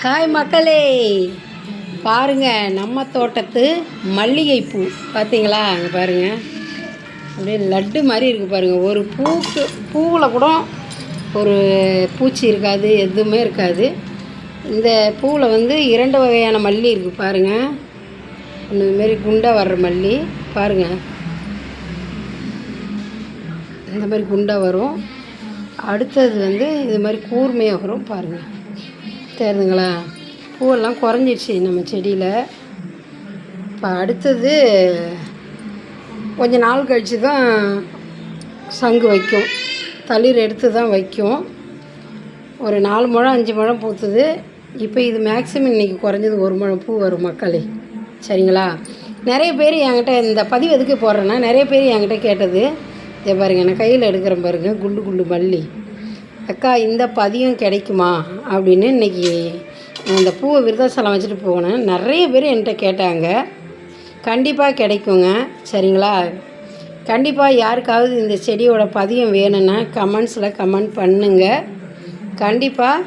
Hi மக்களே, பாருங்கள் நம்ம தோட்டத்து மல்லிகைப்பூ பார்த்தீங்களா? அங்கே பாருங்கள், அப்படியே லட்டு மாதிரி இருக்குது பாருங்கள். ஒரு பூவில் கூட ஒரு பூச்சி இருக்காது, எதுவுமே இருக்காது. இந்த பூவில் வந்து 2 வகையான மல்லி இருக்குது பாருங்கள். ஒன்று இதுமாரி குண்டாக வர்ற மல்லி பாருங்கள், இந்த மாதிரி குண்டாக வரும். அடுத்தது வந்து இது மாதிரி கூர்மையாக வரும் பாருங்கள். தெரியுதுங்களா? பூவெல்லாம் குறைஞ்சிடுச்சு நம்ம செடியில். இப்போ அடுத்தது கொஞ்சம் நாள் கழித்து தான் சங்கு வைக்கும், தளிர் எடுத்து தான் வைக்கும். ஒரு 4 முழம் 5 முழம் பூத்துது. இப்போ இது மேக்ஸிமம் இன்றைக்கி குறைஞ்சது 1 முழம் பூ வரும் மக்களே. சரிங்களா? நிறைய பேர் என்கிட்ட இந்த பதிவு எதுக்கு போடுறேன்னா, நிறைய பேர் என்கிட்ட கேட்டது, இதை பாருங்கள், நான் கையில் எடுக்கிறேன் பாருங்கள், குண்டு குண்டு மல்லி. அக்கா இந்த பதியம் கிடைக்குமா அப்படின்னு இன்றைக்கி அந்த பூவை விருதாசலம் வச்சுட்டு போனேன். நிறைய பேர் என்கிட்ட கேட்டாங்க. கண்டிப்பாக கிடைக்குங்க. சரிங்களா? கண்டிப்பாக யாருக்காவது இந்த செடியோட பதியம் வேணும்னா கமெண்ட்ஸில் கமெண்ட் பண்ணுங்கள். கண்டிப்பாக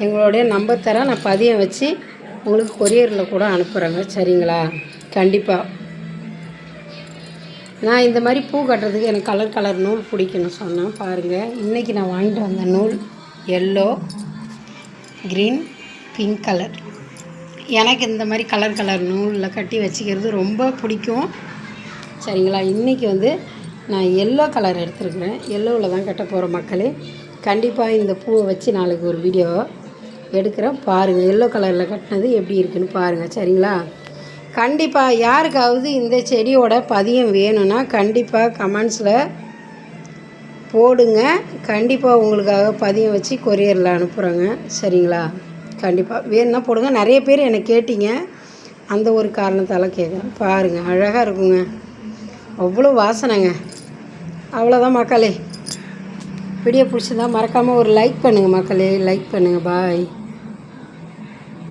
எங்களுடைய நம்பர் தரேன், நான் பதியம் வச்சு உங்களுக்கு கொரியரில் கூட அனுப்புகிறேங்க. சரிங்களா? கண்டிப்பாக நான் இந்த மாதிரி பூ கட்டுறதுக்கு எனக்கு கலர் நூல் பிடிக்கணும் சொன்னேன். பாருங்கள், இன்றைக்கி நான் வாங்கிட்டு வந்த நூல் எல்லோ, க்ரீன், பிங்க் கலர். எனக்கு இந்த மாதிரி கலர் நூலில் கட்டி வச்சுக்கிறது ரொம்ப பிடிக்கும். சரிங்களா? இன்றைக்கி வந்து நான் எல்லோ கலர் எடுத்துருக்குறேன். எல்லோவில் தான் கட்ட போகிறேன் மக்களே. கண்டிப்பாக இந்த பூவை வச்சு நாளைக்கு ஒரு வீடியோ எடுக்கிறேன். பாருங்கள், எல்லோ கலரில் கட்டினது எப்படி இருக்குதுன்னு பாருங்கள். சரிங்களா? கண்டிப்பாக யாருக்காவது இந்த செடியோட பதியம் வேணும்னா கண்டிப்பாக கமெண்ட்ஸில் போடுங்க. கண்டிப்பாக உங்களுக்காக பதியம் வச்சு கொரியரில் அனுப்புகிறேங்க. சரிங்களா? கண்டிப்பாக வேணும்னா போடுங்க. நிறைய பேர் என்னை கேட்டிங்க, அந்த ஒரு காரணத்தால் கேட்குறேன். பாருங்கள், அழகாக இருக்குங்க, அவ்வளோ வாசனைங்க. அவ்வளோதான் மக்களே. வீடியோ பிடிச்சிருந்தா மறக்காமல் ஒரு லைக் பண்ணுங்கள் மக்களே. லைக் பண்ணுங்கள். பாய்.